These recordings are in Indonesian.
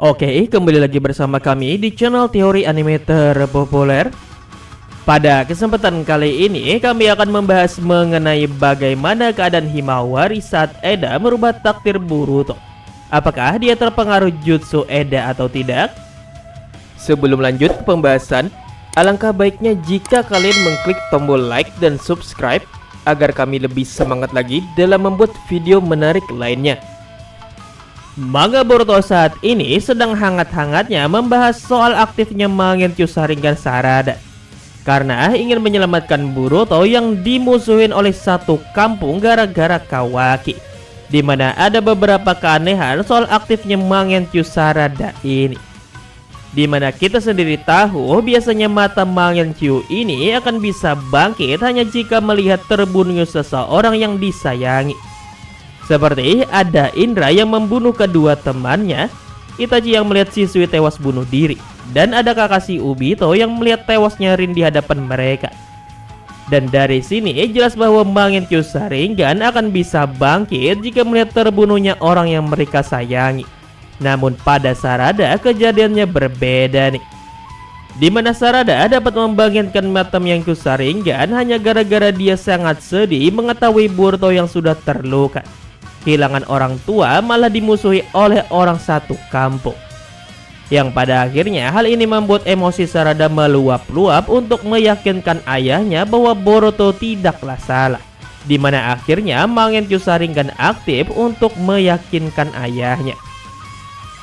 Oke, kembali lagi bersama kami di channel teori anime terpopuler. Pada kesempatan kali ini kami akan membahas mengenai bagaimana keadaan Himawari saat Eda merubah takdir Boruto. Apakah dia terpengaruh jutsu Eda atau tidak? Sebelum lanjut ke pembahasan, alangkah baiknya jika kalian mengklik tombol like dan subscribe agar kami lebih semangat lagi dalam membuat video menarik lainnya. Manga Boruto saat ini sedang hangat-hangatnya membahas soal aktifnya Mangenkyo Sharingan Sarada karena ingin menyelamatkan Boruto yang dimusuhin oleh satu kampung gara-gara Kawaki, dimana ada beberapa keanehan soal aktifnya Mangenkyo Sarada ini. Dimana kita sendiri tahu biasanya mata Mangenkyo ini akan bisa bangkit hanya jika melihat terbunuhnya seseorang yang disayangi. Seperti ada Indra yang membunuh kedua temannya, Itachi yang melihat siswi tewas bunuh diri, dan ada Kakashi Obito yang melihat tewasnya Rin di hadapan mereka. Dan dari sini jelas bahwa Mangenkyo Sharingan akan bisa bangkit jika melihat terbunuhnya orang yang mereka sayangi. Namun pada Sarada kejadiannya berbeda nih, dimana Sarada dapat membangkitkan mata Mangenkyo Sharingan hanya gara-gara dia sangat sedih mengetahui Boruto yang sudah terluka. Kehilangan orang tua malah dimusuhi oleh orang satu kampung. Yang pada akhirnya hal ini membuat emosi Sarada meluap-luap untuk meyakinkan ayahnya bahwa Boruto tidaklah salah. Dimana akhirnya Mangenkyo Sharingan aktif untuk meyakinkan ayahnya.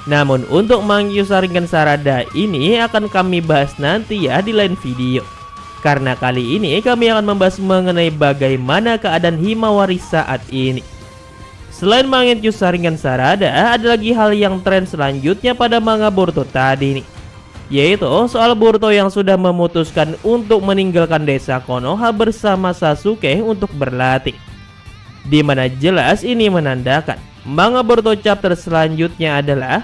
Namun untuk Mangenkyo Sharingan Sarada ini akan kami bahas nanti ya di lain video. Karena kali ini kami akan membahas mengenai bagaimana keadaan Himawari saat ini. Selain Mangenkyo Sharingan Sarada, ada lagi hal yang tren selanjutnya pada manga Boruto tadi nih, yaitu soal Boruto yang sudah memutuskan untuk meninggalkan desa Konoha bersama Sasuke untuk berlatih. Dimana jelas ini menandakan manga Boruto chapter selanjutnya adalah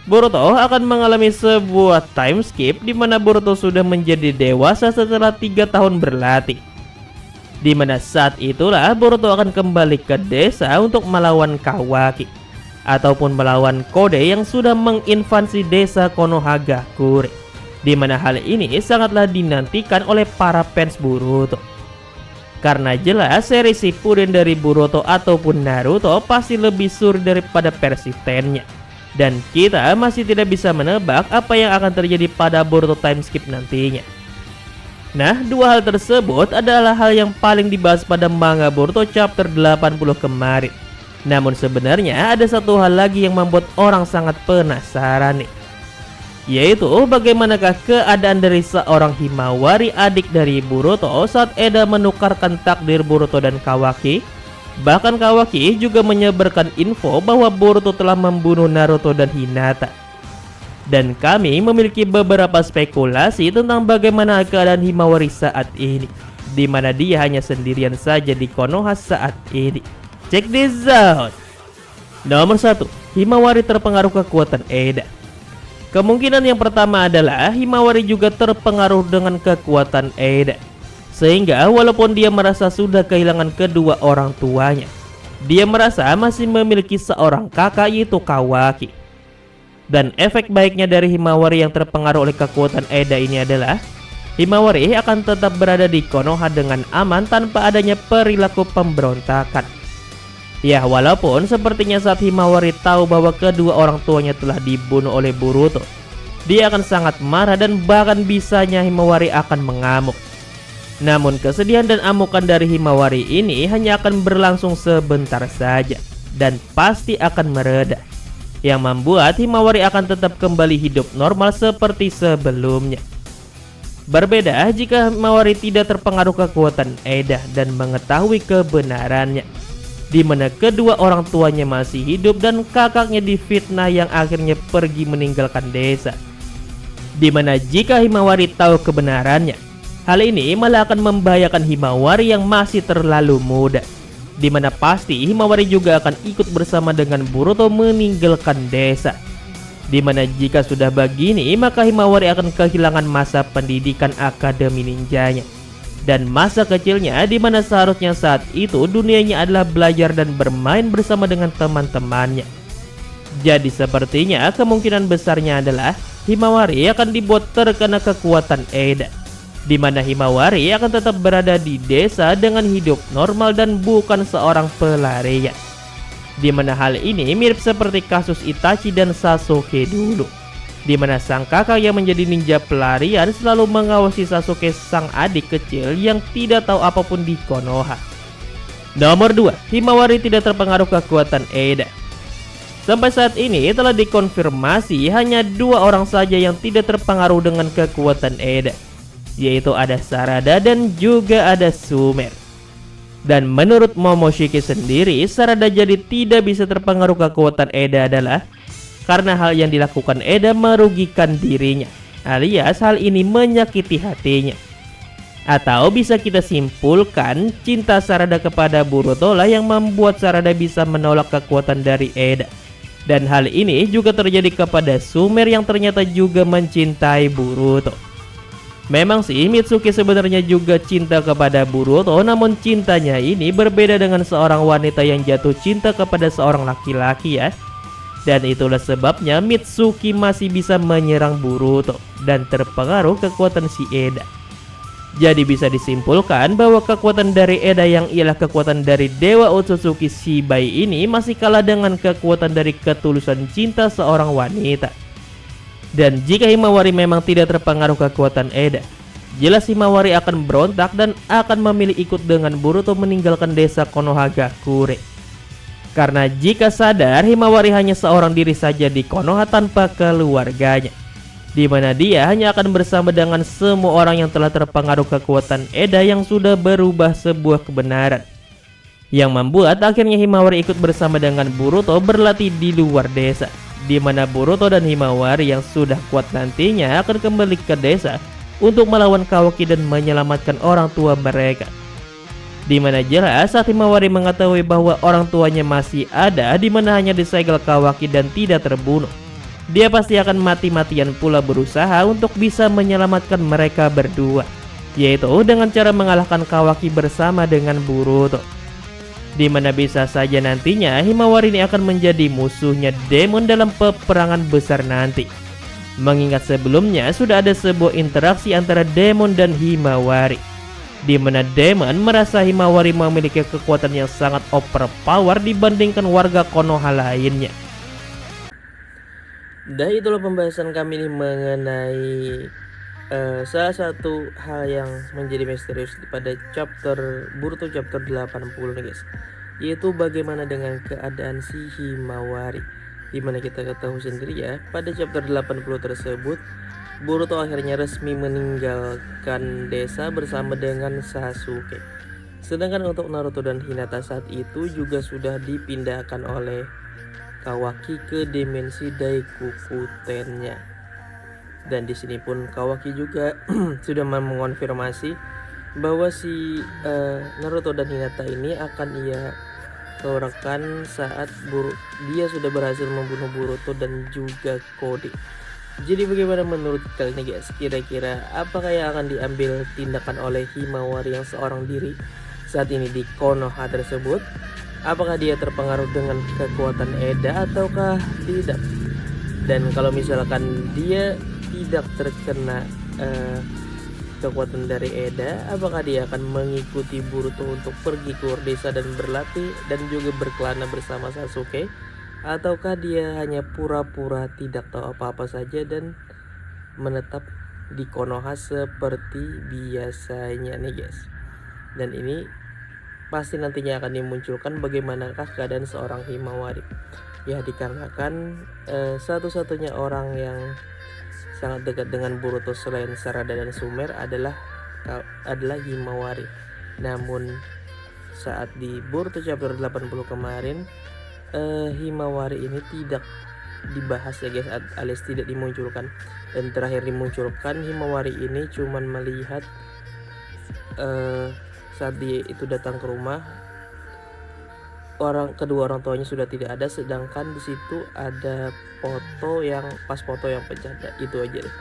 Boruto akan mengalami sebuah time skip di mana Boruto sudah menjadi dewasa setelah 3 tahun berlatih. Dimana saat itulah Boruto akan kembali ke desa untuk melawan Kawaki ataupun melawan Kode yang sudah menginvasi desa Konohagakure. Dimana hal ini sangatlah dinantikan oleh para fans Boruto, karena jelas seri Shippuden dari Boruto ataupun Naruto pasti lebih sur daripada versi 10-nya. Dan kita masih tidak bisa menebak apa yang akan terjadi pada Boruto time skip nantinya. Nah, dua hal tersebut adalah hal yang paling dibahas pada manga Boruto chapter 80 kemarin. Namun sebenarnya ada satu hal lagi yang membuat orang sangat penasaran nih, yaitu bagaimanakah keadaan dari seorang Himawari adik dari Boruto saat Eda menukarkan takdir Boruto dan Kawaki. Bahkan Kawaki juga menyebarkan info bahwa Boruto telah membunuh Naruto dan Hinata. Dan kami memiliki beberapa spekulasi tentang bagaimana keadaan Himawari saat ini, dimana dia hanya sendirian saja di Konoha saat ini. Check this out. Nomor 1, Himawari terpengaruh kekuatan Eda. Kemungkinan yang pertama adalah Himawari juga terpengaruh dengan kekuatan Eda, sehingga walaupun dia merasa sudah kehilangan kedua orang tuanya, dia merasa masih memiliki seorang kakak yaitu Kawaki. Dan efek baiknya dari Himawari yang terpengaruh oleh kekuatan Eda ini adalah Himawari akan tetap berada di Konoha dengan aman tanpa adanya perilaku pemberontakan. Ya, walaupun sepertinya saat Himawari tahu bahwa kedua orang tuanya telah dibunuh oleh Boruto, dia akan sangat marah dan bahkan bisanya Himawari akan mengamuk. Namun kesedihan dan amukan dari Himawari ini hanya akan berlangsung sebentar saja dan pasti akan mereda, yang membuat Himawari akan tetap kembali hidup normal seperti sebelumnya. Berbeda jika Himawari tidak terpengaruh kekuatan Eda dan mengetahui kebenarannya, dimana kedua orang tuanya masih hidup dan kakaknya difitnah yang akhirnya pergi meninggalkan desa. Dimana jika Himawari tahu kebenarannya, hal ini malah akan membahayakan Himawari yang masih terlalu muda, dimana pasti Himawari juga akan ikut bersama dengan Boruto meninggalkan desa. Dimana jika sudah begini, maka Himawari akan kehilangan masa pendidikan akademi ninjanya dan masa kecilnya, dimana seharusnya saat itu dunianya adalah belajar dan bermain bersama dengan teman-temannya. Jadi sepertinya kemungkinan besarnya adalah Himawari akan dibuat terkena kekuatan Eda, di mana Himawari akan tetap berada di desa dengan hidup normal dan bukan seorang pelarian. Di mana hal ini mirip seperti kasus Itachi dan Sasuke dulu, di mana sang kakak yang menjadi ninja pelarian selalu mengawasi Sasuke sang adik kecil yang tidak tahu apapun di Konoha. Nomor 2, Himawari tidak terpengaruh kekuatan Eda. Sampai saat ini telah dikonfirmasi hanya 2 orang saja yang tidak terpengaruh dengan kekuatan Eda, yaitu ada Sarada dan juga ada Sumer. Dan menurut Momoshiki sendiri, Sarada jadi tidak bisa terpengaruh kekuatan Eda adalah karena hal yang dilakukan Eda merugikan dirinya, alias hal ini menyakiti hatinya. Atau bisa kita simpulkan cinta Sarada kepada Boruto lah yang membuat Sarada bisa menolak kekuatan dari Eda. Dan hal ini juga terjadi kepada Sumer yang ternyata juga mencintai Boruto. Memang sih Mitsuki sebenarnya juga cinta kepada Boruto, namun cintanya ini berbeda dengan seorang wanita yang jatuh cinta kepada seorang laki-laki ya. Dan itulah sebabnya Mitsuki masih bisa menyerang Boruto dan terpengaruh kekuatan si Eda. Jadi bisa disimpulkan bahwa kekuatan dari Eda yang ialah kekuatan dari Dewa Otsutsuki Shibai ini masih kalah dengan kekuatan dari ketulusan cinta seorang wanita. Dan jika Himawari memang tidak terpengaruh kekuatan Eda, jelas Himawari akan berontak dan akan memilih ikut dengan Boruto meninggalkan desa Konohagakure. Karena jika sadar Himawari hanya seorang diri saja di Konoha tanpa keluarganya, di mana dia hanya akan bersama dengan semua orang yang telah terpengaruh kekuatan Eda yang sudah berubah sebuah kebenaran, yang membuat akhirnya Himawari ikut bersama dengan Boruto berlatih di luar desa, di mana Boruto dan Himawari yang sudah kuat nantinya akan kembali ke desa untuk melawan Kawaki dan menyelamatkan orang tua mereka. Di mana jelas saat Himawari mengetahui bahwa orang tuanya masih ada, di mana hanya disegel Kawaki dan tidak terbunuh, dia pasti akan mati-matian pula berusaha untuk bisa menyelamatkan mereka berdua, yaitu dengan cara mengalahkan Kawaki bersama dengan Boruto. Di mana bisa saja nantinya Himawari ini akan menjadi musuhnya Demon dalam peperangan besar nanti. Mengingat sebelumnya sudah ada sebuah interaksi antara Demon dan Himawari, di mana Demon merasa Himawari memiliki kekuatan yang sangat overpower dibandingkan warga Konoha lainnya. Dan itulah pembahasan kami ini mengenai salah satu hal yang menjadi misterius pada chapter Boruto chapter 80 nih guys, yaitu bagaimana dengan keadaan si Himawari. Dimana kita ketahui sendiri ya, pada chapter 80 tersebut Boruto akhirnya resmi meninggalkan desa bersama dengan Sasuke. Sedangkan untuk Naruto dan Hinata saat itu juga sudah dipindahkan oleh Kawaki ke dimensi Daikokuten-nya. Dan di sini pun Kawaki juga sudah mengonfirmasi bahwa si Naruto dan Hinata ini akan ia keluarkan saat dia sudah berhasil membunuh Boruto dan juga Kode. Jadi bagaimana menurut kalian guys? Kira-kira apakah yang akan diambil tindakan oleh Himawari yang seorang diri saat ini di Konoha tersebut? Apakah dia terpengaruh dengan kekuatan Eda ataukah tidak? Dan kalau misalkan dia tidak terkena kekuatan dari Eda, apakah dia akan mengikuti Boruto untuk pergi keluar desa dan berlatih dan juga berkelana bersama Sasuke? Ataukah dia hanya pura-pura tidak tahu apa-apa saja dan menetap di Konoha seperti biasanya nih guys? Dan ini pasti nantinya akan dimunculkan bagaimanakah keadaan seorang Himawari. Ya dikarenakan satu-satunya orang yang sangat dekat dengan Boruto selain Sarada dan Sumer adalah Himawari. Namun saat di Boruto chapter 80 kemarin Himawari ini tidak dibahas ya guys, alias tidak dimunculkan. Dan terakhir dimunculkan Himawari ini cuman melihat saat dia itu datang ke rumah, kedua orang tuanya sudah tidak ada, sedangkan di situ ada foto yang pecah. Itu aja deh.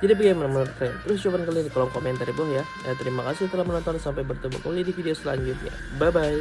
Jadi bagaimana menurut kalian? Terus jawaban kalian di kolom komentar ya bawah ya. Terima kasih telah menonton, sampai bertemu kembali di video selanjutnya. Bye bye.